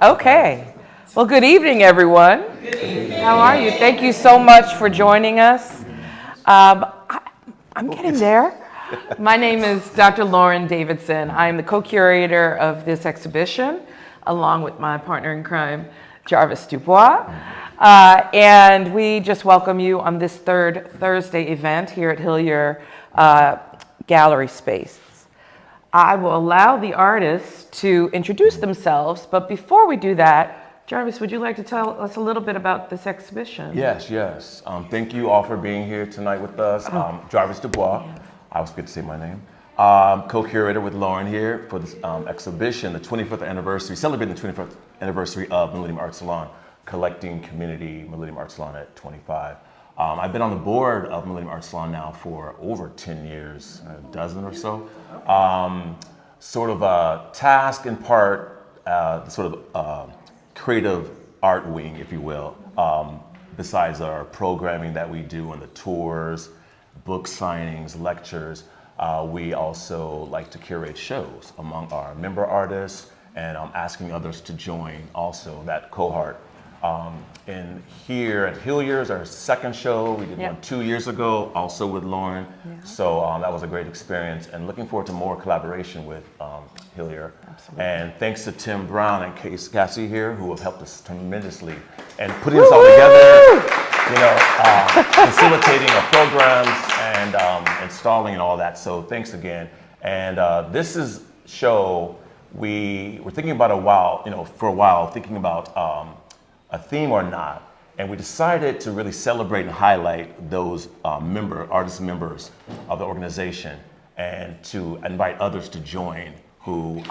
Okay. Well, good evening, everyone. Good evening. How are you? Thank you so much for joining us. I'm getting there. My name is Dr. Lauren Davidson. I am the co-curator of this exhibition, along with my partner in crime, Jarvis DuBois. And we just welcome you on this third Thursday event here at Hillyer Gallery Space. I will allow the artists to introduce themselves, but before we do that, Jarvis, would you like to tell us a little bit about this exhibition? Yes. Thank you all for being here tonight with us. Jarvis DuBois, I always get to say my name. Co-curator with Lauren here for this exhibition, the 25th anniversary, celebrating the 25th anniversary of Millennium Arts Salon, collecting community Millennium Arts Salon at 25. I've been on the board of Millennium Arts Salon now for over 10 years, a dozen or so. Sort of a task in part, sort of creative art wing, if you will, besides our programming that we do and the tours, book signings, lectures. We also like to curate shows among our member artists and asking others to join also that cohort. And here at Hillyer's, our second show, we did one 2 years ago, also with Lauren. So that was a great experience, and looking forward to more collaboration with Hillyer. Absolutely. And thanks to Tim Brown and Cassie here, who have helped us tremendously and putting this all together, facilitating our programs and installing and all that. So thanks again. And this is show we were thinking about for a while, thinking about a theme or not, and we decided to really celebrate and highlight those artist members of the organization, and to invite others to join who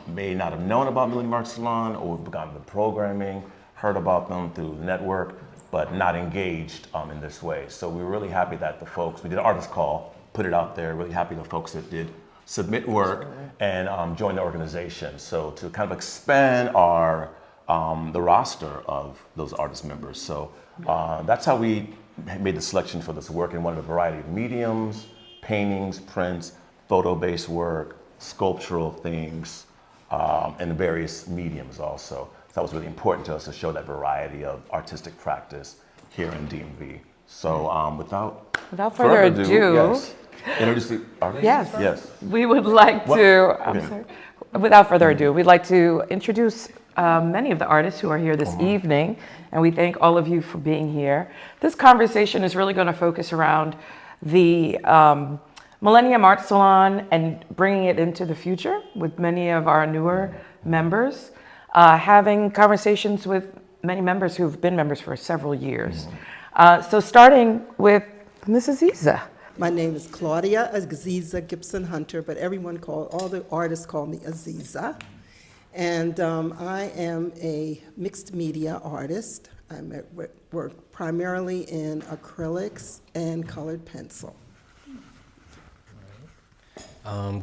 may not have known about Millennium Arts Salon or have gotten the programming, heard about them through the network, but not engaged in this way. So we were really happy that we did an artist call, put it out there, really happy the folks that did submit work and join the organization. So to kind of expand the roster of those artist members. So that's how we made the selection for this work in one of a variety of mediums, paintings, prints, photo-based work, sculptural things, and various mediums also. So that was really important to us to show that variety of artistic practice here in DMV. So without further ado, introduce the artist? Yes. We would like to, without further ado, we'd like to introduce many of the artists who are here this evening, and we thank all of you for being here. This conversation is really going to focus around the Millennium Arts Salon and bringing it into the future with many of our newer members, having conversations with many members who've been members for several years. So starting with Ms. Aziza. My name is Claudia Aziza Gibson-Hunter, but all the artists call me Aziza. And I am a mixed media artist. I work primarily in acrylics and colored pencil.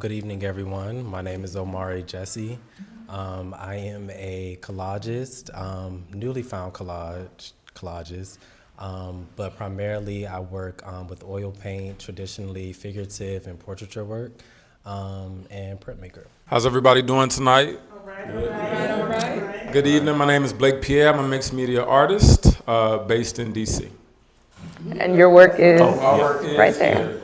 Good evening, everyone. My name is Omari Jesse. I am a collagist, newly found collagist, but primarily I work with oil paint, traditionally figurative and portraiture work, and printmaker. How's everybody doing tonight? All right. Good evening. My name is Pierre. I'm a mixed media artist based in DC. And your work is right there.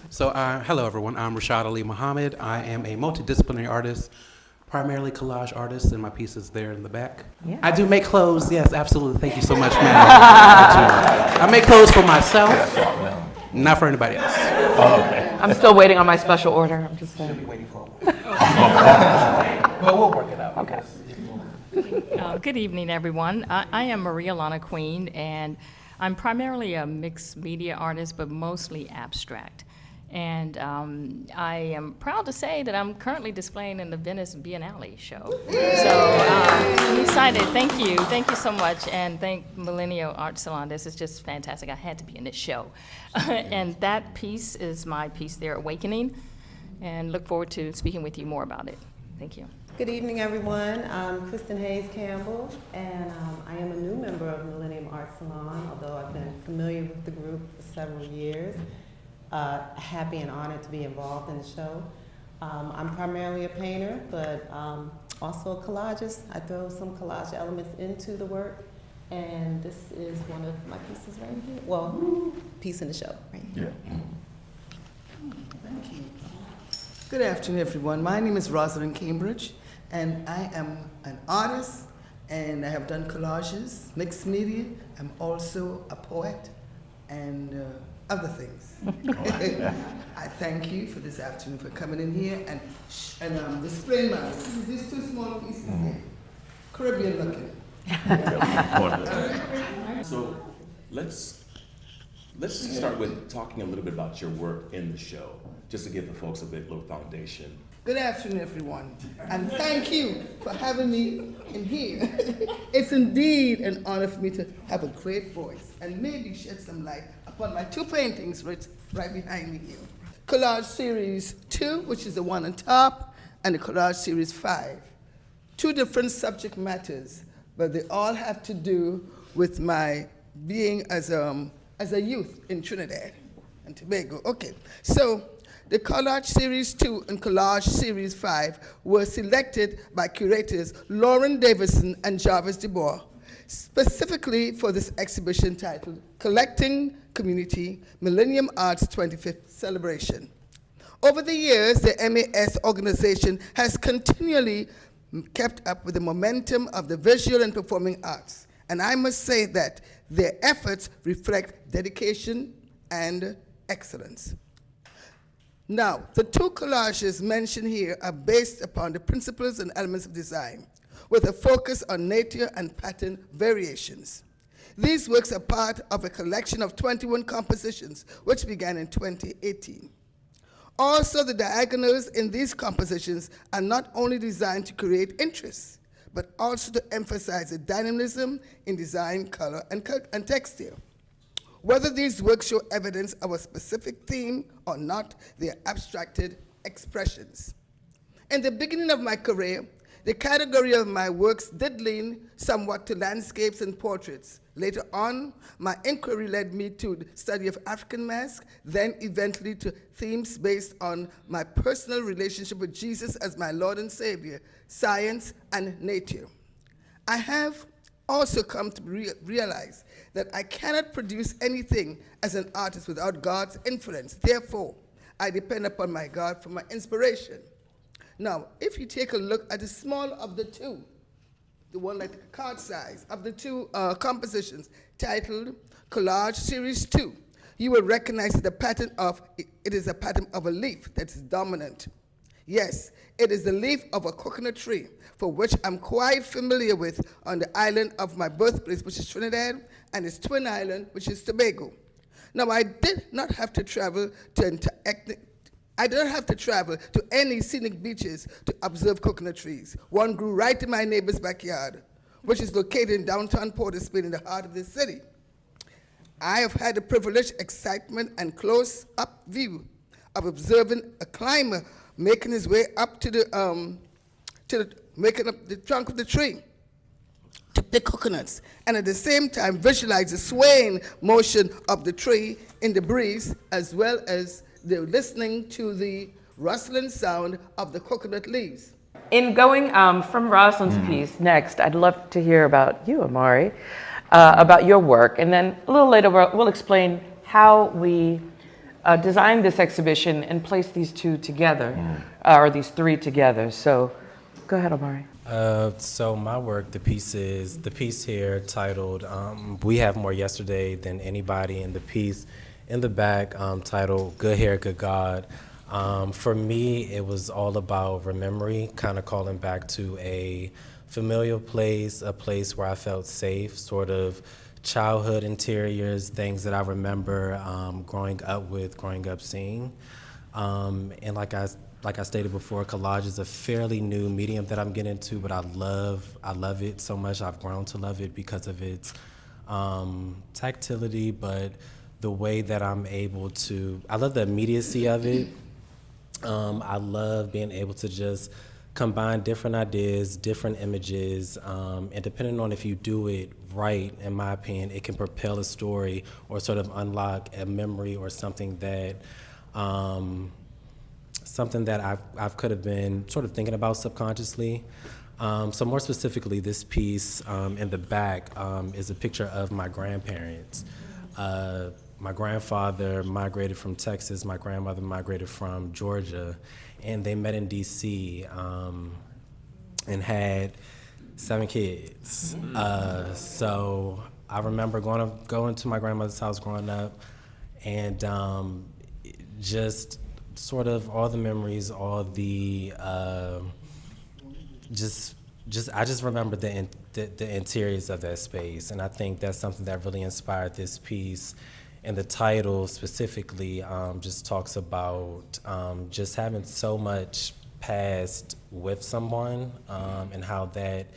So, hello everyone. I'm Rashad Ali Muhammad. I am a multidisciplinary artist, primarily collage artist, and my piece is there in the back. Yeah. I do make clothes. Yes, absolutely. Thank you so much, ma'am. I make clothes for myself, not for anybody else. I'm still waiting on my special order. I'm just saying. Be waiting for but we'll work it out. Okay. Good evening, everyone. I am Maria-Lana Queen, and I'm primarily a mixed media artist, but mostly abstract. And I am proud to say that I'm currently displaying in the Venice Biennale show. So I'm excited. Thank you so much, and thank Millennium Arts Salon. This is just fantastic. I had to be in this show. And that piece is my piece there, Awakening, and look forward to speaking with you more about it. Thank you. Good evening, everyone. I'm Kristen Hayes Campbell, and I am a new member of Millennium Arts Salon, although I've been familiar with the group for several years. Happy and honored to be involved in the show. I'm primarily a painter, but also a collagist. I throw some collage elements into the work, and this is one of my pieces right here. Well, piece in the show, right here. Yeah. Thank you. Good afternoon, everyone. My name is Roslyn Cambridge, and I am an artist, and I have done collages, mixed media. I'm also a poet, and other things. I thank you for this afternoon, for coming in here and displaying my, these two small pieces here, Caribbean looking. So let's start with talking a little bit about your work in the show, just to give the folks a little foundation. Good afternoon, everyone, and thank you for having me in here. It's indeed an honor for me to have a great voice and maybe shed some light upon my two paintings right behind me here. Collage Series 2, which is the one on top, and the Collage Series 5. Two different subject matters, but they all have to do with my being as a youth in Trinidad and Tobago. Okay, so the Collage Series 2 and Collage Series 5 were selected by curators Lauren Davidson and Jarvis DuBois, specifically for this exhibition titled Collecting Community Millennium Arts 25th Celebration. Over the years, the MAS organization has continually kept up with the momentum of the visual and performing arts, and I must say that their efforts reflect dedication and excellence. Now, the two collages mentioned here are based upon the principles and elements of design, with a focus on nature and pattern variations. These works are part of a collection of 21 compositions, which began in 2018. Also, the diagonals in these compositions are not only designed to create interest, but also to emphasize the dynamism in design, color, and texture. Whether these works show evidence of a specific theme or not, they are abstracted expressions. In the beginning of my career, the category of my works did lean somewhat to landscapes and portraits. Later on, my inquiry led me to the study of African masks, then eventually to themes based on my personal relationship with Jesus as my Lord and Savior, science and nature. I have also come to realize that I cannot produce anything as an artist without God's influence. Therefore, I depend upon my God for my inspiration. Now, if you take a look at the small of the two, the one like the card size of the two compositions titled Collage Series 2, you will recognize the pattern of, it is a pattern of a leaf that is dominant. Yes, it is the leaf of a coconut tree, for which I'm quite familiar with on the island of my birthplace, which is Trinidad, and its twin island, which is Tobago. Now, I did not have to travel to any scenic beaches to observe coconut trees. One grew right in my neighbor's backyard, which is located in downtown Port of Spain in the heart of the city. I have had the privilege, excitement, and close-up view of observing a climber making his way up making up the trunk of the tree to pick coconuts, and at the same time visualize the swaying motion of the tree in the breeze, as well as they're listening to the rustling sound of the coconut leaves. In going from Roslyn's piece next, I'd love to hear about you, Omari, about your work, and then a little later we'll explain how we designed this exhibition and placed these two together, or these three together. So go ahead, Omari. So my work, the piece here titled We Have More Yesterday Than Anybody, and the piece in the back titled Good Hair, Good God. For me, it was all about remembering, kind of calling back to a familiar place, a place where I felt safe, sort of childhood interiors, things that I remember growing up seeing. And like I stated before, collage is a fairly new medium that I'm getting into, but I love it so much. I've grown to love it because of its tactility, but the way that I'm able to, I love the immediacy of it. I love being able to just combine different ideas, different images, and depending on if you do it right, in my opinion, it can propel a story or sort of unlock a memory or something that something that I've could have been sort of thinking about subconsciously. So more specifically, this piece in the back is a picture of my grandparents. My grandfather migrated from Texas, my grandmother migrated from Georgia, and they met in DC and had 7 kids. So I remember going to my grandmother's house growing up, and just sort of all the memories, all the I just remember the interiors of that space, and I think that's something that really inspired this piece. And the title specifically just talks about just having so much past with someone, and how that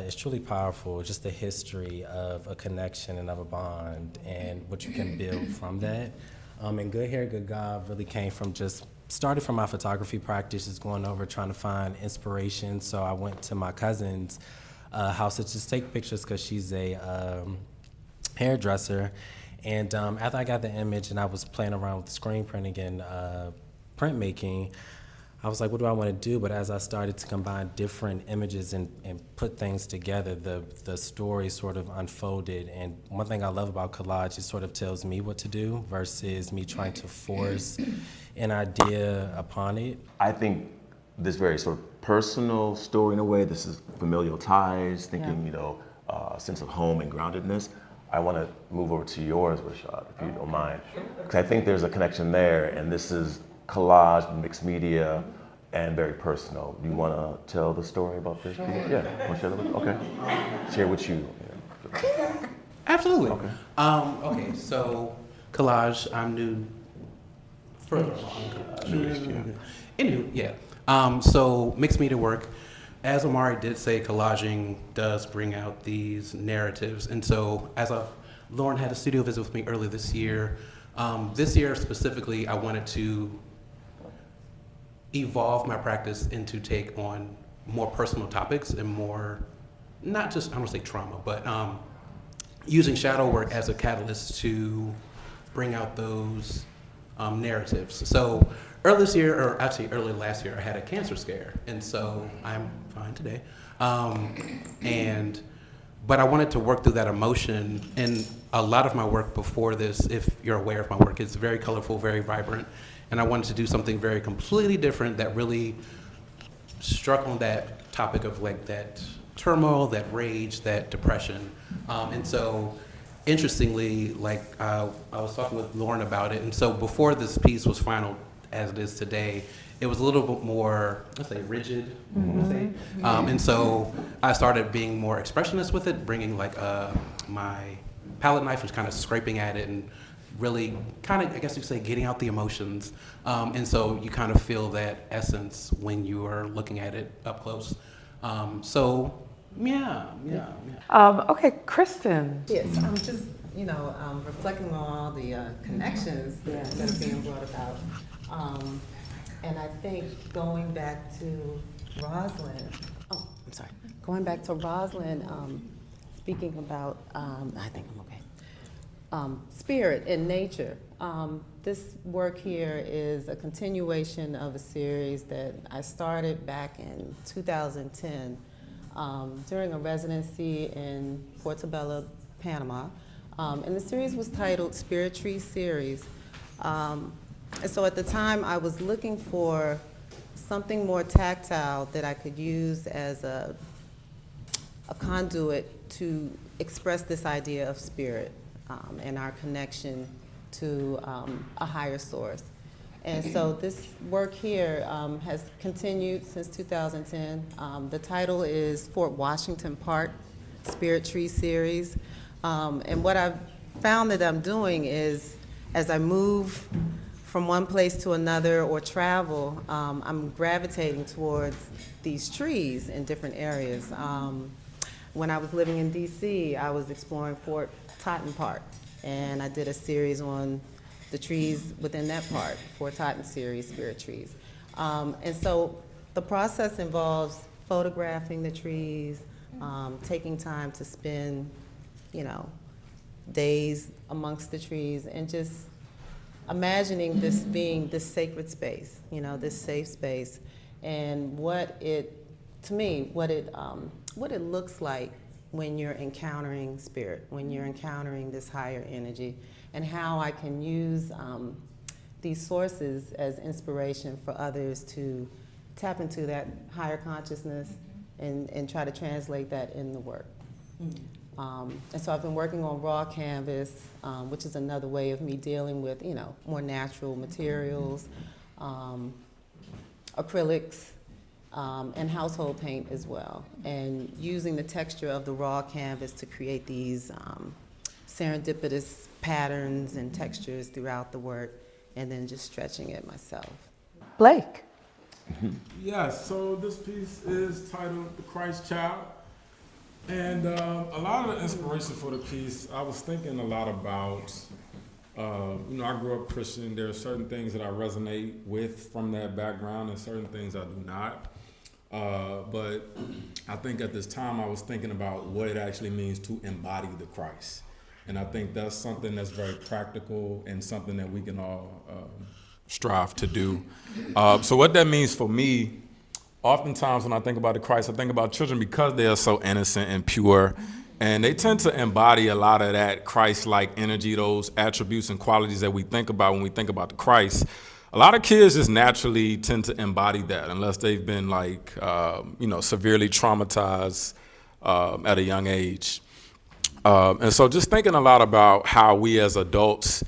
is truly powerful, just the history of a connection and of a bond and what you can build from that. And Good Hair, Good God really came from started from my photography practice, just going over trying to find inspiration. So I went to my cousin's house to just take pictures because she's a hairdresser. And after I got the image and I was playing around with screen printing and printmaking, I was like, what do I want to do? But as I started to combine different images and put things together, the story sort of unfolded. And one thing I love about collage, it sort of tells me what to do versus me trying to force an idea upon it. I think this very sort of personal story in a way, this is familial ties, thinking, you know, sense of home and groundedness. I want to move over to yours, Rashad, if you don't mind. Because I think there's a connection there, and this is collage, mixed media, and very personal. Do you want to tell the story about this? Yeah, want to share that with? Okay. Share with you. Absolutely. Okay. Okay, so collage, I'm new, further along collage. Anywho, yeah. So mixed media work, as Omari did say, collaging does bring out these narratives. And so Lauren had a studio visit with me earlier this year. This year specifically, I wanted to evolve my practice into take on more personal topics and more, not just, I don't want to say trauma, but using shadow work as a catalyst to bring out those narratives. So early this year, or actually early last year, I had a cancer scare, and so I'm fine today. But I wanted to work through that emotion, and a lot of my work before this, if you're aware of my work, is very colorful, very vibrant, and I wanted to do something very completely different that really struck on that topic of like that turmoil, that rage, that depression. And so interestingly, like I was talking with Lauren about it, and so before this piece was final as it is today, it was a little bit more, let's say, rigid, and so I started being more expressionist with it, bringing like my palette knife and kind of scraping at it and really kind of, I guess you could say, getting out the emotions. And so you kind of feel that essence when you are looking at it up close. Okay, Kristen. Yes, I'm just, reflecting on all the connections that are being brought about. And I think going back to Roslyn, speaking about, I think I'm okay, spirit and nature. This work here is a continuation of a series that I started back in 2010 during a residency in Portobello, Panama. And the series was titled Spirit Tree Series. And so at the time, I was looking for something more tactile that I could use as a conduit to express this idea of spirit and our connection to a higher source. And so this work here has continued since 2010. The title is Fort Washington Park Spirit Tree Series. And what I've found that I'm doing is, as I move from one place to another or travel, I'm gravitating towards these trees in different areas. When I was living in DC, I was exploring Fort Totten Park, and I did a series on the trees within that park, Fort Totten series, Spirit Trees. And so the process involves photographing the trees, taking time to spend, days amongst the trees, and just imagining this being this sacred space, you know, this safe space, and what it looks like when you're encountering spirit, when you're encountering this higher energy, and how I can use these sources as inspiration for others to tap into that higher consciousness and try to translate that in the work. And so I've been working on raw canvas, which is another way of me dealing with, you know, more natural materials, acrylics, and household paint as well, and using the texture of the raw canvas to create these serendipitous patterns and textures throughout the work, and then just stretching it myself. Blake. Yeah, so this piece is titled The Christ Child. And a lot of the inspiration for the piece, I was thinking a lot about, you know, I grew up Christian. There are certain things that I resonate with from that background and certain things I do not. But I think at this time I was thinking about what it actually means to embody the Christ. And I think that's something that's very practical and something that we can all strive to do. So what that means for me, oftentimes when I think about the Christ, I think about children because they are so innocent and pure. And they tend to embody a lot of that Christ-like energy, those attributes and qualities that we think about when we think about the Christ. A lot of kids just naturally tend to embody that unless they've been like, you know, severely traumatized at a young age. And so just thinking a lot about how we as adults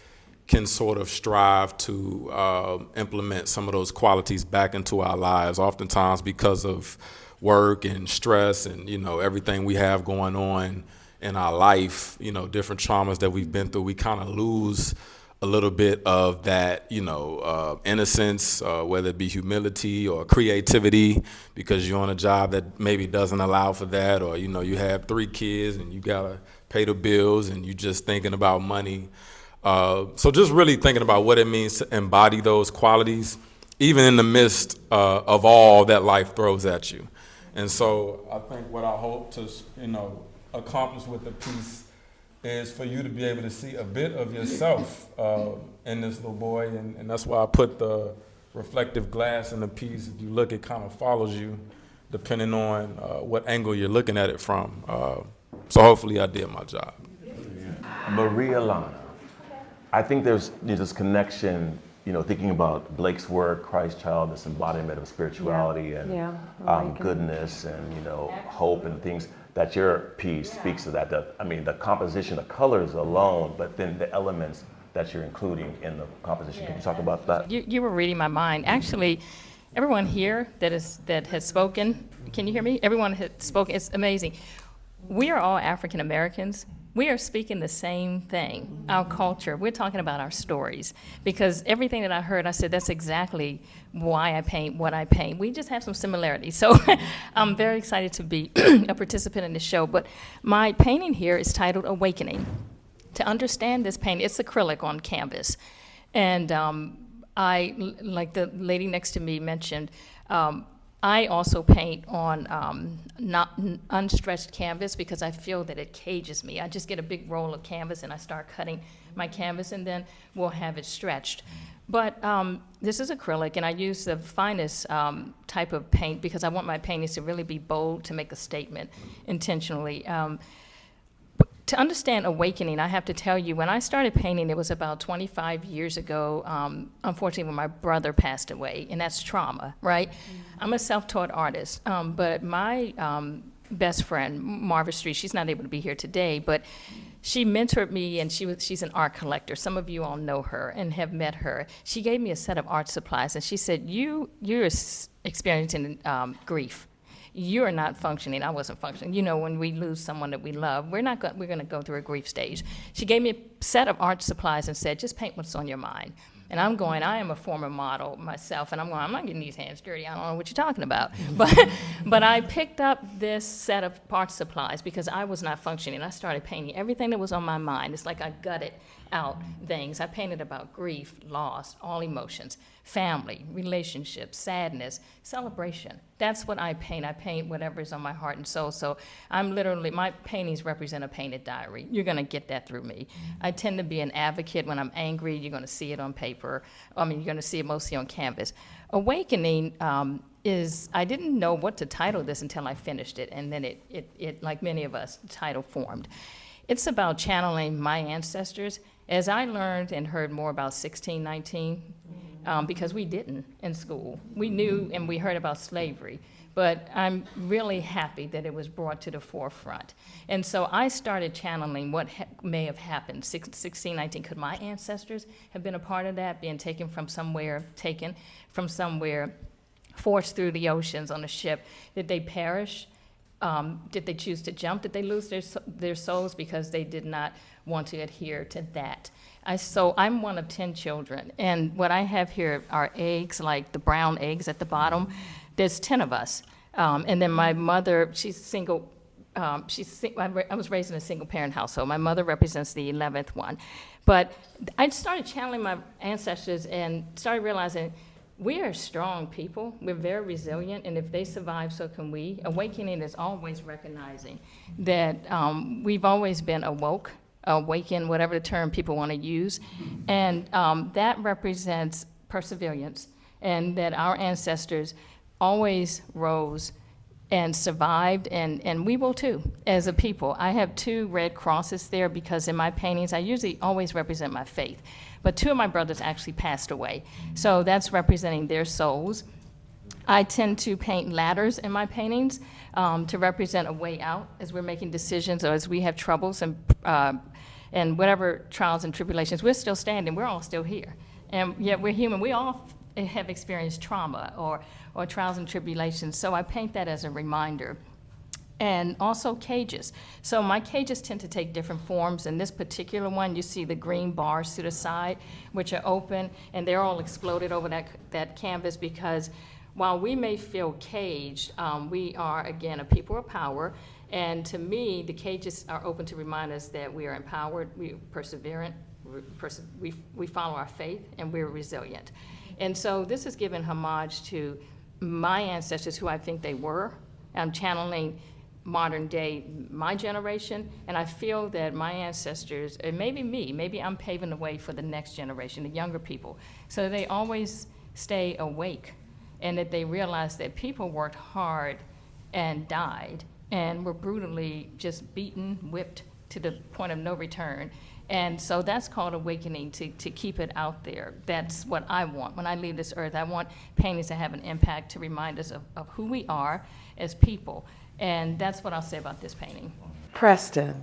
can sort of strive to implement some of those qualities back into our lives, oftentimes because of work and stress and, you know, everything we have going on in our life, you know, different traumas that we've been through, we kind of lose a little bit of that, you know, innocence, whether it be humility or creativity, because you're on a job that maybe doesn't allow for that, or, you know, you have 3 kids and you gotta pay the bills and you're just thinking about money. So just really thinking about what it means to embody those qualities, even in the midst of all that life throws at you. And so I think what I hope to, you know, accomplish with the piece is for you to be able to see a bit of yourself in this little boy. And that's why I put the reflective glass in the piece. If you look, it kind of follows you depending on what angle you're looking at it from. So hopefully I did my job. Maria-Lana, I think there's this connection, you know, thinking about Blake's work, Christ Child, this embodiment of spirituality and goodness and, you know, hope and things, that your piece speaks to that. I mean, the composition, the colors alone, but then the elements that you're including in the composition. Can you talk about that? You were reading my mind. Actually, everyone here that has spoken, can you hear me? Everyone has spoken, it's amazing. We are all African Americans. We are speaking the same thing, our culture. We're talking about our stories, because everything that I heard, I said, that's exactly why I paint what I paint. We just have some similarities. So I'm very excited to be a participant in the show. But my painting here is titled Awakening. To understand this painting, it's acrylic on canvas. And I, like the lady next to me mentioned, I also paint on not unstretched canvas because I feel that it cages me. I just get a big roll of canvas and I start cutting my canvas, and then we'll have it stretched. But this is acrylic, and I use the finest type of paint because I want my paintings to really be bold, to make a statement intentionally. To understand awakening, I have to tell you, when I started painting, it was about 25 years ago, unfortunately, when my brother passed away, and that's trauma, right? Mm-hmm. I'm a self-taught artist, but my best friend, Marva Street, she's not able to be here today, but she mentored me, and she's an art collector. Some of you all know her and have met her. She gave me a set of art supplies, and she said, you're experiencing grief. You are not functioning. I wasn't functioning. You know, when we lose someone that we love, we're going to go through a grief stage. She gave me a set of art supplies and said, just paint what's on your mind. And I'm going, I am a former model myself, and I'm going, I'm not getting these hands dirty. I don't know what you're talking about. But I picked up this set of art supplies because I was not functioning. I started painting everything that was on my mind. It's like I gutted out things. I painted about grief, loss, all emotions, family, relationships, sadness, celebration. that's what I paint. I paint whatever's on my heart and soul. So I'm literally, my paintings represent a painted diary. You're going to get that through me. I tend to be an advocate. When I'm angry, you're going to see it on paper. I mean, you're going to see it mostly on canvas. Awakening is, I didn't know what to title this until I finished it, and then it like many of us, the title formed. It's about channeling my ancestors. As I learned and heard more about 1619, because we didn't in school. We knew and we heard about slavery, but I'm really happy that it was brought to the forefront. And so I started channeling what may have happened. 1619, could my ancestors have been a part of that, being taken from somewhere, forced through the oceans on a ship? Did they perish? Did they choose to jump? Did they lose their souls because they did not want to adhere to that? So I'm one of 10 children, and what I have here are eggs, like the brown eggs at the bottom. There's 10 of us, and then my mother, she's single. I was raised in a single-parent household. My mother represents the 11th one, but I started channeling my ancestors and started realizing we are strong people. We're very resilient, and if they survive, so can we. Awakening is always recognizing that we've always been awaken, whatever the term people want to use, and that represents perseverance, and that our ancestors always rose and survived, and we will too, as a people. I have 2 red crosses there because in my paintings, I usually always represent my faith, but 2 of my brothers actually passed away, so that's representing their souls. I tend to paint ladders in my paintings to represent a way out as we're making decisions or as we have troubles and whatever trials and tribulations. We're still standing, we're all still here, and yet we're human. We all have experienced trauma or trials and tribulations, so I paint that as a reminder. And also cages. So my cages tend to take different forms. In this particular one, you see the green bars to the side, which are open, and they're all exploded over that canvas because while we may feel caged, we are, again, a people of power. And to me, the cages are open to remind us that we are empowered, we are perseverant, we follow our faith, and we're resilient. And so this is giving homage to my ancestors, who I think they were. I'm channeling modern day, my generation, and I feel that my ancestors, and maybe me, maybe I'm paving the way for the next generation, the younger people, so they always stay awake, and that they realize that people worked hard and died, and were brutally just beaten, whipped to the point of no return. And so that's called awakening, to keep it out there. That's what I want. When I leave this earth, I want paintings to have an impact, to remind us of who we are as people. And that's what I'll say about this painting. Preston.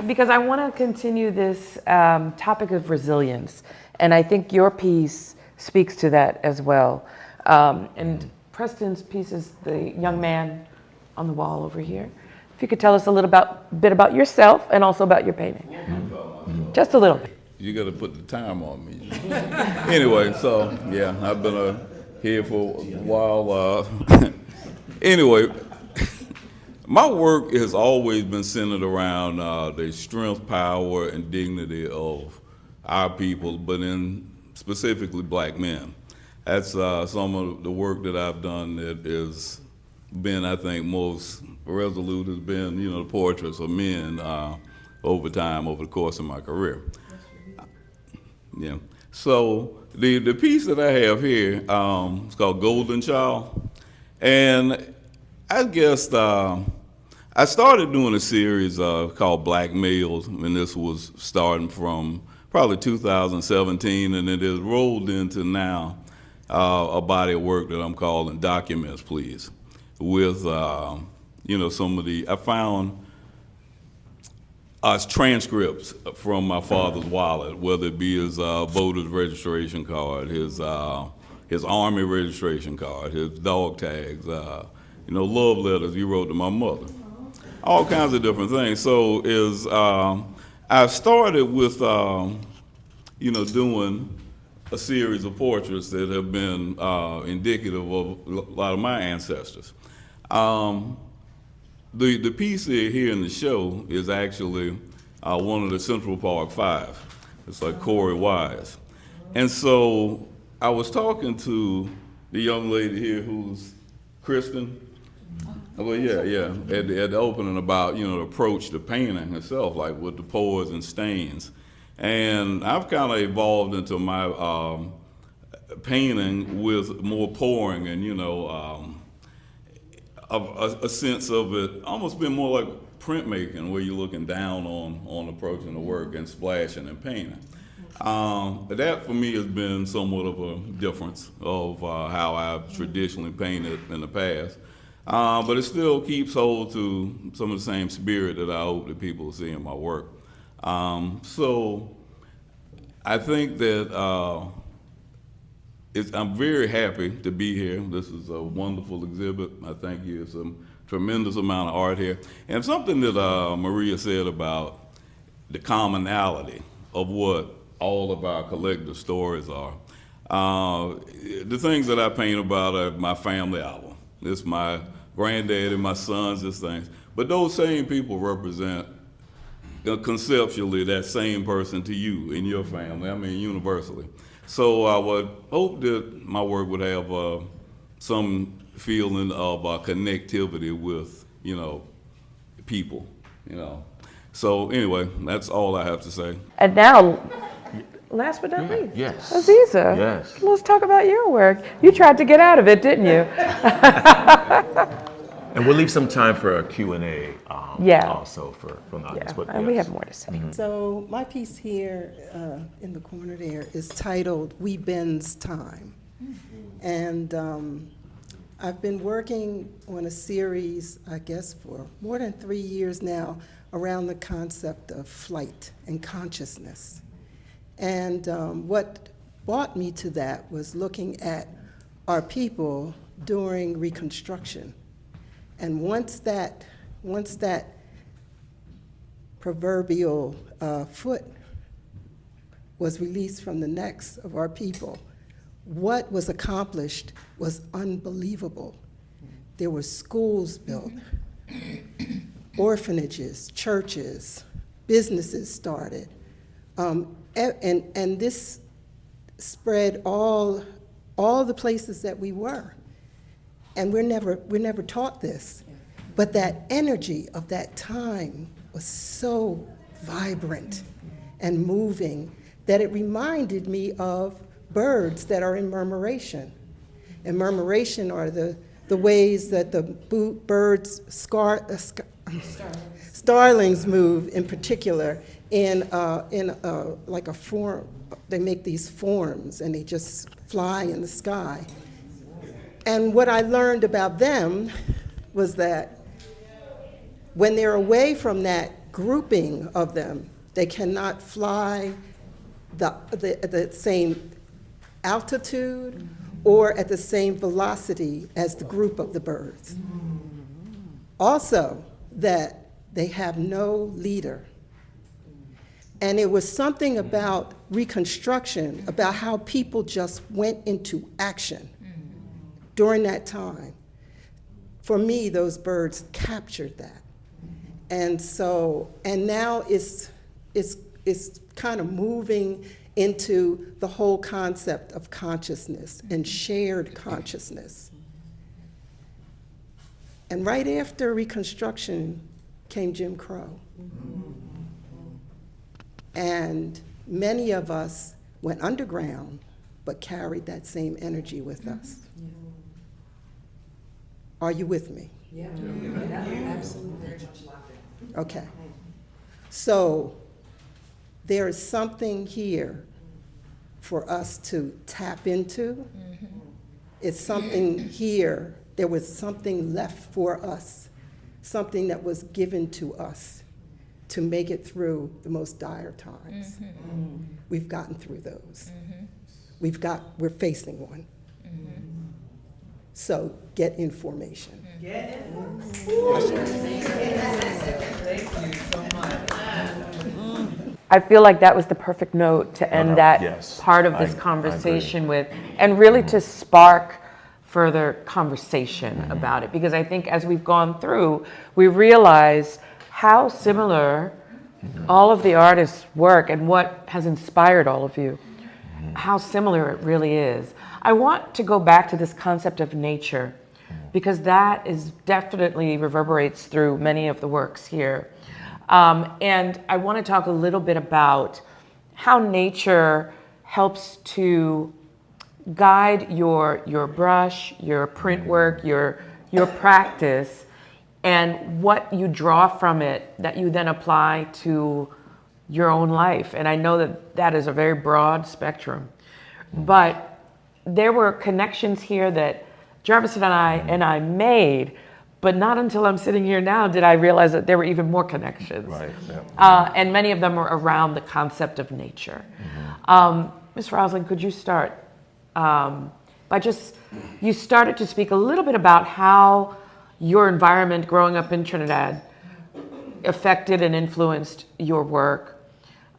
Because I want to continue this topic of resilience. And I think your piece speaks to that as well. And Preston's piece is the young man on the wall over here. If you could tell us a little bit about yourself and also about your painting. Just a little bit. You got to put the time on me. Anyway, so yeah, I've been here for a while. Anyway, my work has always been centered around the strength, power, and dignity of our people, but in specifically black men. That's some of the work that I've done that has been, I think, most resolute, has been, the portraits of men over time, over the course of my career. Yeah. So the piece that I have here, it's called Golden Child. And I guess I started doing a series called Black Males, and this was starting from probably 2017, and it has rolled into now a body of work that I'm calling Documents, Please, with, some of I found transcripts from my father's wallet, whether it be his voter's registration card, his Army registration card, his dog tags, love letters he wrote to my mother, all kinds of different things. So I started with, doing a series of portraits that have been indicative of a lot of my ancestors. The piece here in the show is actually one of the Central Park Five. It's like Corey Wise. And so I was talking to the young lady here who's Kristen. Well, yeah, at the opening about, the approach to painting itself, like with the pours and stains. And I've kind of evolved into my painting with more pouring and, a sense of it almost been more like printmaking, where you're looking down on approaching the work and splashing and painting. That for me has been somewhat of a difference of how I've traditionally painted in the past. But it still keeps hold to some of the same spirit that I hope that people see in my work. So I think that I'm very happy to be here. This is a wonderful exhibit. I think there's a tremendous amount of art here. And something that Maria said about the commonality of what all of our collective stories are. The things that I paint about are my family album. It's my granddad and my sons, these things. But those same people represent conceptually that same person to you in your family, universally. So I would hope that my work would have some feeling of connectivity with, people, So anyway, that's all I have to say. And now, last but not least, Yes. Aziza, Yes. let's talk about your work. You tried to get out of it, didn't you? And we'll leave some time for a Q&A also from the audience. But and we have more to say. So my piece here in the corner there is titled "We Bend's Time," and I've been working on a series, I guess, for more than 3 years now, around the concept of flight and consciousness. And what brought me to that was looking at our people during Reconstruction. And once that proverbial foot was released from the necks of our people, what was accomplished was unbelievable. There were schools built, orphanages, churches, businesses started, and this spread all the places that we were. And we're never taught this, but that energy of that time was so vibrant and moving that it reminded me of birds that are in murmuration. And murmuration are the ways that the birds, starlings move in particular in like a form. They make these forms and they just fly in the sky. And what I learned about them was that when they're away from that grouping of them, they cannot fly the same altitude or at the same velocity as the group of the birds. Also, that they have no leader. And it was something about Reconstruction, about how people just went into action during that time. For me, those birds captured that. And so, and now it's kind of moving into the whole concept of consciousness and shared consciousness. And right after Reconstruction came Jim Crow. And many of us went underground, but carried that same energy with us. Are you with me? Yeah, absolutely. Okay. So there is something here for us to tap into. It's something here, there was something left for us, something that was given to us to make it through the most dire times. We've gotten through those. We're facing one. So get information. Get information. Thank you so much. I feel like that was the perfect note to end that part of this conversation with, and really to spark further conversation about it. Because I think as we've gone through, we realize how similar all of the artists' work and what has inspired all of you. how similar it really is. I want to go back to this concept of nature, because that is definitely reverberates through many of the works here. And I want to talk a little bit about how nature helps to guide your brush, your print work, your practice, and what you draw from it that you then apply to your own life. And I know that that is a very broad spectrum, but there were connections here that Jarvis and I made, but not until I'm sitting here now did I realize that there were even more connections. Right. Yeah. And many of them were around the concept of nature. Ms. Roslyn, could you start by you started to speak a little bit about how your environment growing up in Trinidad affected and influenced your work.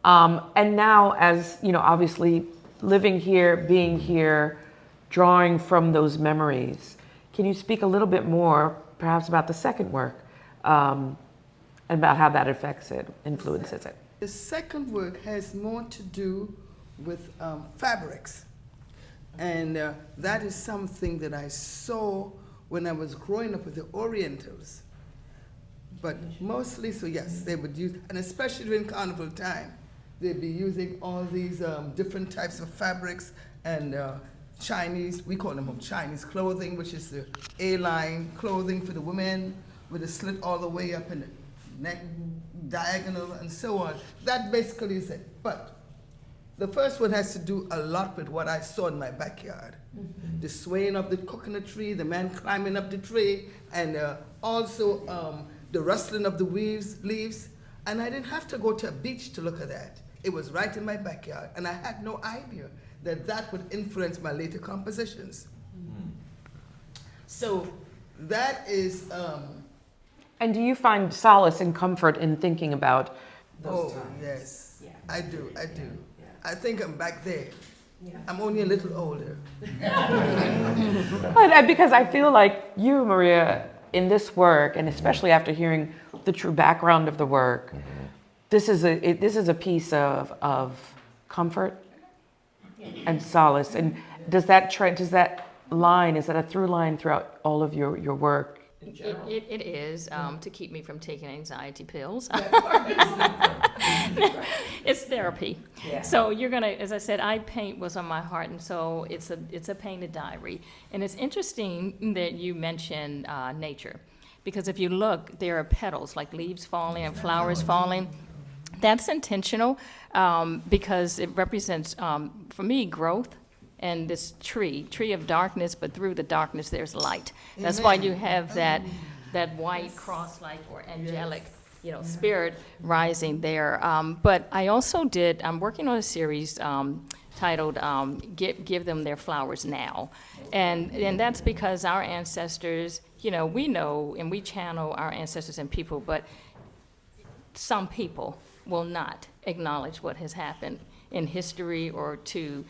And now, as you know, obviously living here, being here, drawing from those memories, can you speak a little bit more, perhaps, about the second work, and about how that affects it, influences it? The second work has more to do with fabrics. And that is something that I saw when I was growing up with the Orientals. But mostly, so yes, they would use, and especially during carnival time, they'd be using all these different types of fabrics and Chinese, we call them Chinese clothing, which is the A-line clothing for the women with a slit all the way up in the neck, diagonal, and so on. That basically is it. But the first one has to do a lot with what I saw in my backyard. The swaying of the coconut tree, the man climbing up the tree, and also the rustling of the leaves. And I didn't have to go to a beach to look at that. It was right in my backyard, and I had no idea that that would influence my later compositions. So that is... And do you find solace and comfort in thinking about those times? Yes, yeah. I do. Yeah. I think I'm back there. Yeah. I'm only a little older. But because I feel like you, Maria, in this work, and especially after hearing the true background of the work, this is a piece of comfort and solace. And is that a through line throughout all of your work? It is to keep me from taking anxiety pills. It's therapy. Yeah. So you're gonna, as I said, I paint what's on my heart, and so it's a painted diary. And it's interesting that you mentioned nature, because if you look, there are petals like leaves falling and flowers falling. That's intentional because it represents, for me, growth. And this tree of darkness, but through the darkness there's light. That's why you have that white cross-like or angelic, spirit rising there. But I also I'm working on a series titled "Give Them Their Flowers Now," and that's because our ancestors, we know and we channel our ancestors and people, but some people will not acknowledge what has happened in history or to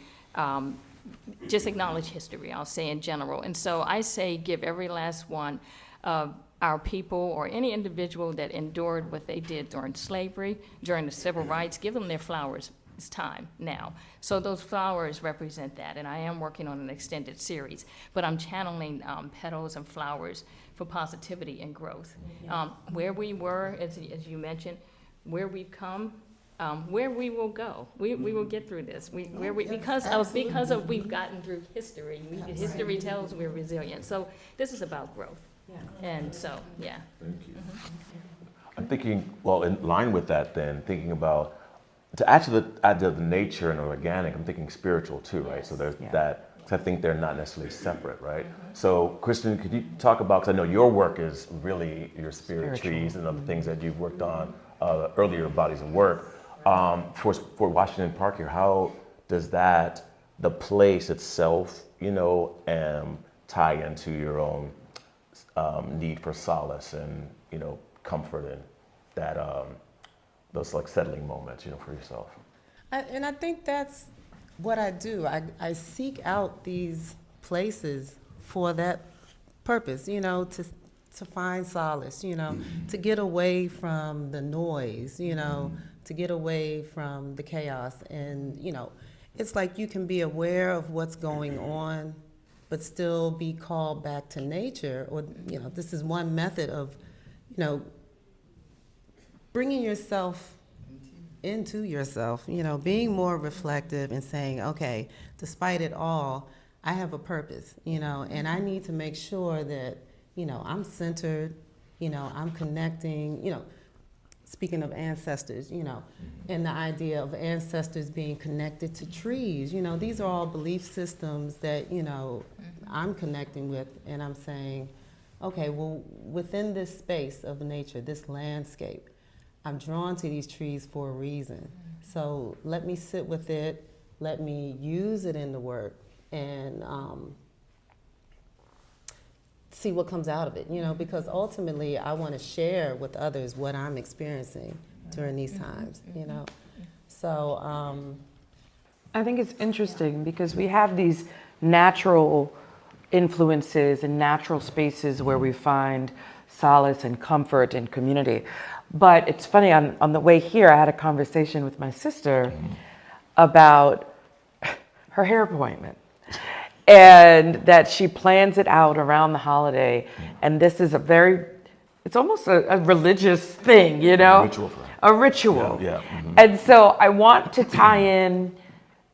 just acknowledge history, I'll say in general. And so I say give every last one of our people or any individual that endured what they did during slavery, during the civil rights, give them their flowers. It's time now. So those flowers represent that, and I am working on an extended series, but I'm channeling petals and flowers for positivity and growth. Where we were, as you mentioned, where we've come, where we will go. We will get through this. Because we've gotten through history. History tells we're resilient. So this is about growth. Yeah. And so, yeah. Thank you. I'm thinking, well, in line with that then, thinking about, to add to the nature and organic, I'm thinking spiritual too, right? So there's that, because I think they're not necessarily separate, right? So Kristen, could you talk about, because I know your work is really your spirit trees and other things that you've worked on, earlier bodies of work. For Washington Park here, how does the place itself, tie into your own need for solace and, comfort and that, those like settling moments, for yourself? And I think that's what I do. I seek out these places for that purpose, to find solace, to get away from the noise, to get away from the chaos. And, it's like you can be aware of what's going on, but still be called back to nature. Or, this is one method of, bringing yourself into yourself, being more reflective and saying, okay, despite it all, I have a purpose, and I need to make sure that, I'm centered, I'm connecting, speaking of ancestors, and the idea of ancestors being connected to trees, these are all belief systems that, I'm connecting with, and I'm saying, okay, well, within this space of nature, this landscape, I'm drawn to these trees for a reason. So let me sit with it, let me use it in the work, and see what comes out of it, because ultimately I want to share with others what I'm experiencing during these times, So I think it's interesting because we have these natural influences and natural spaces where we find solace and comfort and community. But it's funny, on the way here, I had a conversation with my sister about her hair appointment. And that she plans it out around the holiday. And this is it's almost a religious thing, A ritual for her. A ritual. Yeah. Mm-hmm. And so I want to tie in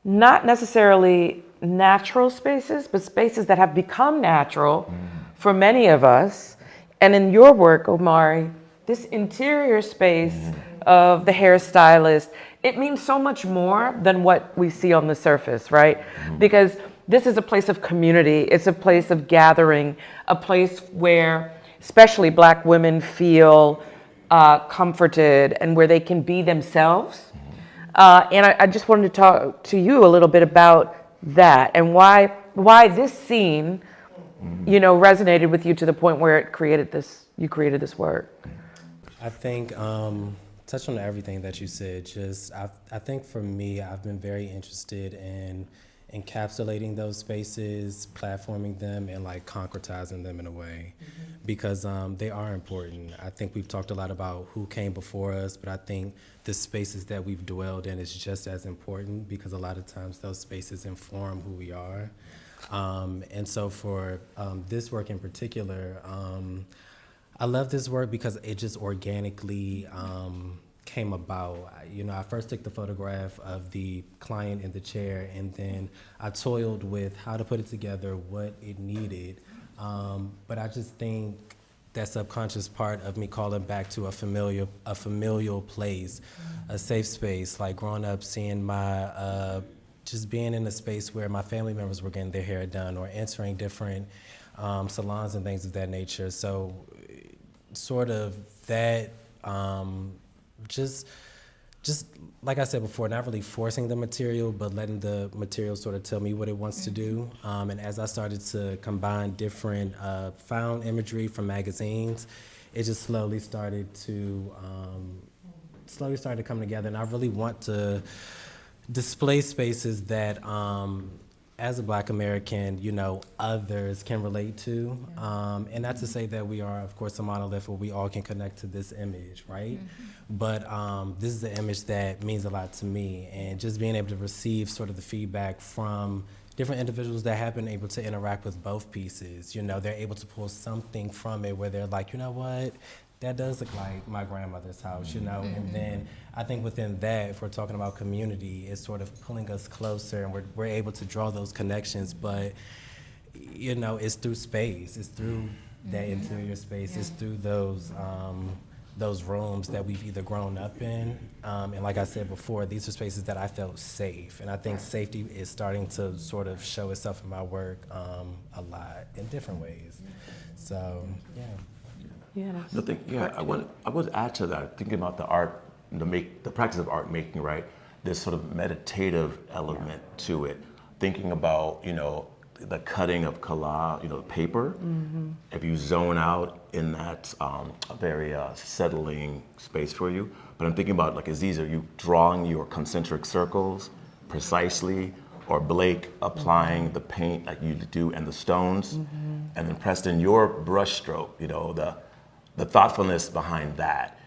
not necessarily natural spaces, but spaces that have become natural for many of us. And in your work, Omari, this interior space of the hairstylist, it means so much more than what we see on the surface, right? Because this is a place of community. It's a place of gathering, a place where especially Black women feel comforted and where they can be themselves. And I just wanted to talk to you a little bit about that and why this scene, resonated with you to the point where you created this work. I think, touch on everything that you said, I think for me, I've been very interested in encapsulating those spaces, platforming them, and like concretizing them in a way, because they are important. I think we've talked a lot about who came before us, but I think the spaces that we've dwelled in is just as important, because a lot of times those spaces inform who we are. And so for this work in particular, I love this work because it just organically came about. I first took the photograph of the client in the chair, and then I toiled with how to put it together, what it needed. But I just think that subconscious part of me calling back to a familial place, a safe space, like growing up seeing my, just being in a space where my family members were getting their hair done or entering different salons and things of that nature. So sort of that, just like I said before, not really forcing the material, but letting the material sort of tell me what it wants to do. And as I started to combine different found imagery from magazines, it just slowly started to come together. And I really want to display spaces that, as a Black American, others can relate to. And not to say that we are, of course, a monolith where we all can connect to this image, right? But this is an image that means a lot to me. And just being able to receive sort of the feedback from different individuals that have been able to interact with both pieces. They're able to pull something from it where they're like, you know what? That does look like my grandmother's house, And then I think within that, if we're talking about community, it's sort of pulling us closer, and we're able to draw those connections. But it's through space, it's through that interior space, it's through those rooms that we've either grown up in, and like I said before, these are spaces that I felt safe, and I think safety is starting to sort of show itself in my work a lot in different ways. So yeah. Yes. I would add to that, thinking about the art, the practice of art making, right? This sort of meditative element to it. Thinking about, the cutting of collage, paper. If you zone out in that very settling space for you. But I'm thinking about, like Aziza, you drawing your concentric circles precisely, or Blake applying the paint like you do and the stones. And then Preston, your brush stroke, the thoughtfulness behind that.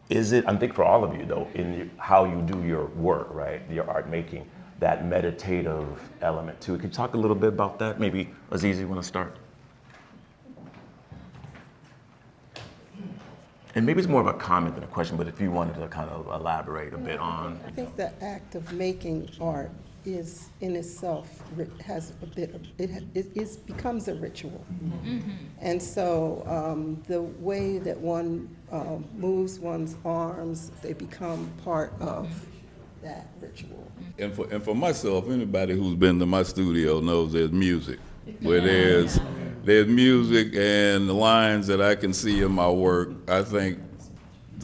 Is it, I think for all of you though, in how you do your work, right, your art making, that meditative element to it. Could you talk a little bit about that? Maybe Aziza, you want to start? And maybe it's more of a comment than a question, but if you wanted to kind of elaborate a bit on. I think the act of making art is in itself has a bit of, it becomes a ritual. And so the way that one moves one's arms, they become part of that ritual. And for myself, anybody who's been to my studio knows there's music. Where there's music and the lines that I can see in my work. I think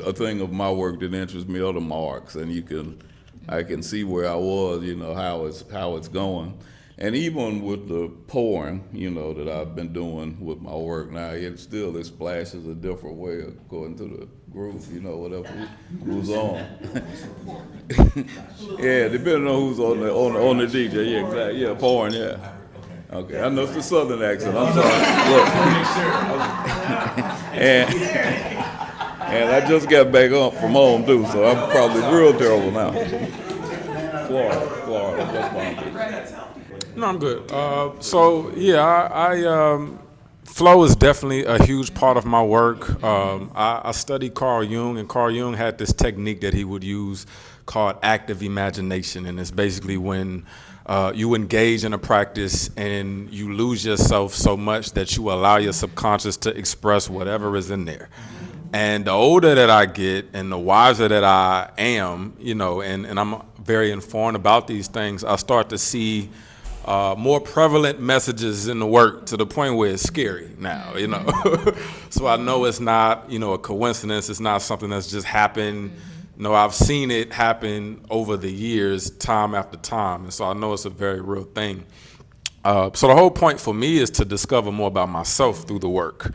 a thing of my work that interests me are the marks, and I can see where I was, how it's going. And even with the pouring, that I've been doing with my work now, it splashes a different way according to the groove, whatever who's on. Yeah, depending on who's on the DJ, yeah, exactly, yeah, pouring, yeah. Okay, I know it's the Southern accent, I'm sorry. Look. And I just got back up from home too, so I'm probably real terrible now. Florida, that's why I'm good. No, I'm good. Flow is definitely a huge part of my work. I studied Carl Jung, and Carl Jung had this technique that he would use called active imagination, and it's basically when you engage in a practice and you lose yourself so much that you allow your subconscious to express whatever is in there. And the older that I get and the wiser that I am, and I'm very informed about these things, I start to see more prevalent messages in the work to the point where it's scary now, So I know it's not, a coincidence. It's not something that's just happened. No, I've seen it happen over the years, time after time, and so I know it's a very real thing. So the whole point for me is to discover more about myself through the work.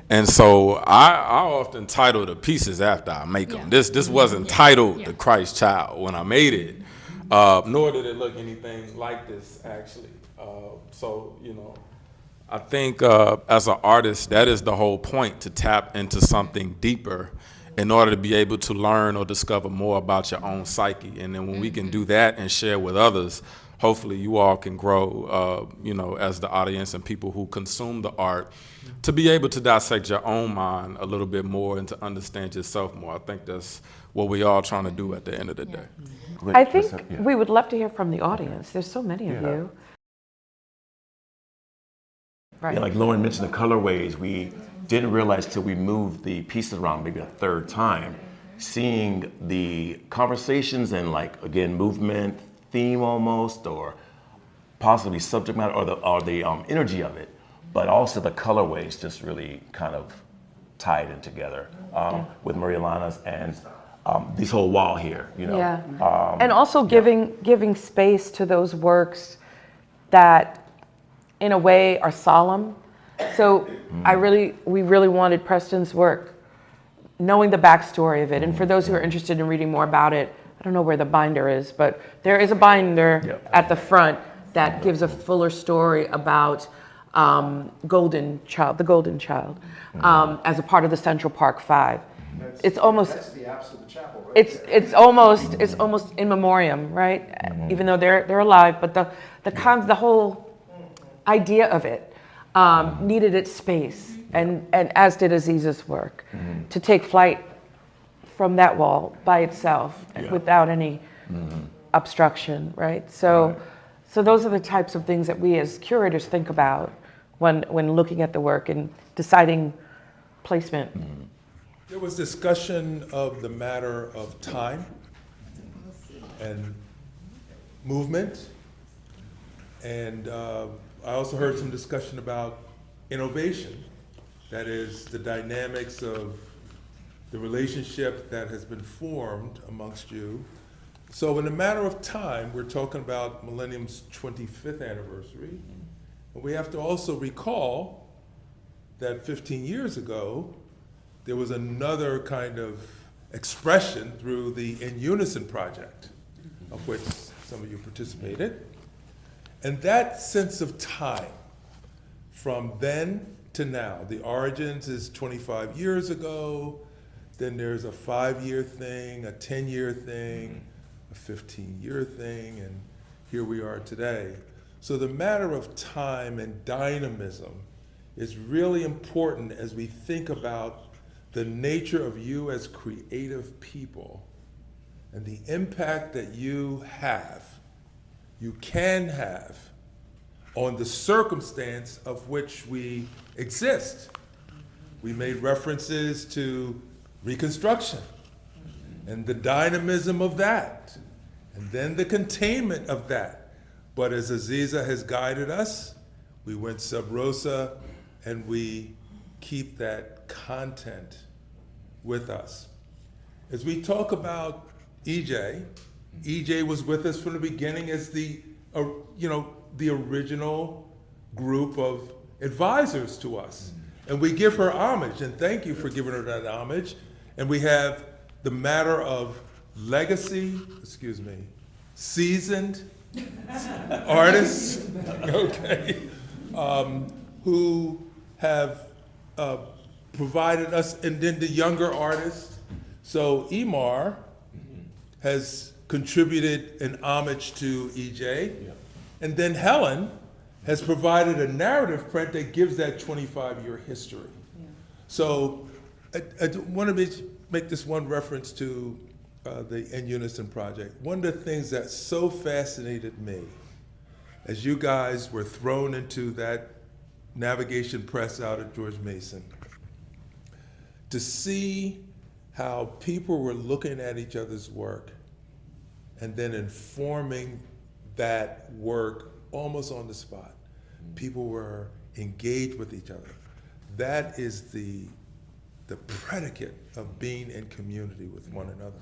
And so I often title the pieces after I make them. This wasn't titled The Christ Child when I made it, nor did it look anything like this, actually. I think as an artist, that is the whole point, to tap into something deeper in order to be able to learn or discover more about your own psyche. And then when we can do that and share with others, hopefully you all can grow, as the audience and people who consume the art, to be able to dissect your own mind a little bit more and to understand yourself more. I think that's what we all trying to do at the end of the day. I think we would love to hear from the audience. There's so many of you. Right. Yeah, like Lauren mentioned the colorways, we didn't realize till we moved the pieces around maybe a third time, seeing the conversations and again, movement, theme almost, or possibly subject matter or the energy of it, but also the colorways just really kind of tied in together with Maria-Lana's and this whole wall here, Yeah, and also giving space to those works that in a way are solemn. So we really wanted Preston's work, knowing the backstory of it. And for those who are interested in reading more about it, I don't know where the binder is, but there is a binder at the front that gives a fuller story about the Golden Child, as a part of the Central Park Five. It's almost that's the apse of the chapel, right? It's almost in memoriam, right? Even though they're alive, but the whole idea of it needed its space, and as did Aziza's work, to take flight from that wall by itself without any obstruction, right? So those are the types of things that we as curators think about when looking at the work and deciding placement. There was discussion of the matter of time and movement, and I also heard some discussion about innovation, that is the dynamics of the relationship that has been formed amongst you. So in a matter of time, we're talking about Millennium's 25th anniversary, and we have to also recall that 15 years ago, there was another kind of expression through the In Unison project, of which some of you participated. And that sense of time, from then to now, the origins is 25 years ago, then there's a 5-year thing, a 10-year thing, a 15-year thing, and here we are today. So the matter of time and dynamism is really important as we think about the nature of you as creative people and the impact that you can have on the circumstance of which we exist. We made references to Reconstruction and the dynamism of that, and then the containment of that. But as Aziza has guided us, we went sub rosa, and we keep that content with us. As we talk about EJ was with us from the beginning as the original group of advisors to us. And we give her homage, and thank you for giving her that homage. And we have the matter of legacy, seasoned artists, who have provided us, and then the younger artists. So Imar has contributed an homage to EJ, and then Helen has provided a narrative print that gives that 25-year history. Yeah. So I want to make this one reference to the In Unison project. One of the things that so fascinated me as you guys were thrown into that navigation press out at George Mason, to see how people were looking at each other's work and then informing that work almost on the spot. People were engaged with each other. That is the predicate of being in community with one another.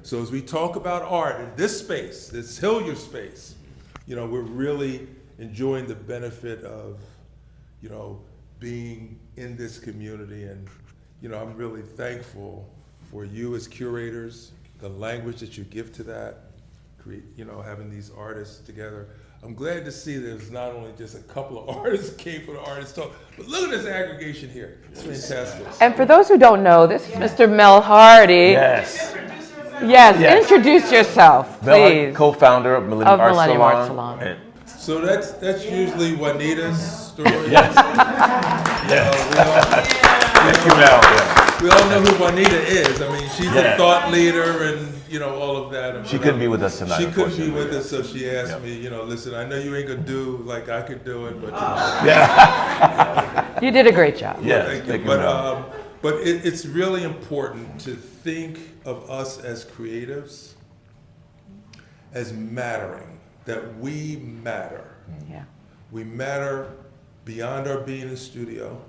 So as we talk about art in this space, this Hillyer space, we're really enjoying the benefit of, being in this community. And, I'm really thankful for you as curators, the language that you give to that, having these artists together. I'm glad to see there's not only just a couple of artists came for the artist talk, but look at this aggregation here. It's fantastic. And for those who don't know, this is Mr. Mel Hardy. Yes. Yes, introduce yourself, please. Co-founder of Millennium Arts Salon. So that's usually Juanita's story. Yes. We all know who Juanita is. I mean, she's a thought leader and, all of that. And she couldn't be with us tonight. She couldn't be with us, so she asked me, listen, I know you ain't gonna do like I could do it, but you did a great job. Yeah, thank you. But it's really important to think of us as creatives as mattering, that we matter. Yeah. We matter beyond our being in studio.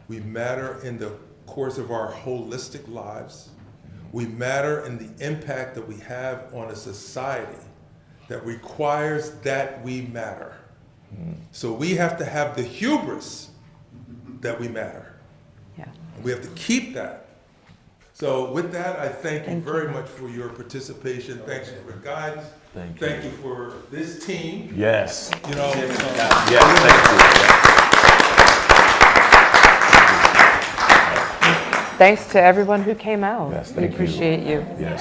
We matter in the course of our holistic lives. We matter in the impact that we have on a society that requires that we matter. So we have to have the hubris that we matter. Yeah. And we have to keep that. So with that, I thank you very much for your participation. Thank you for the guidance. Thank you for this team. Yes. Yes, Thanks to everyone who came out. Yes, we appreciate you. Yes.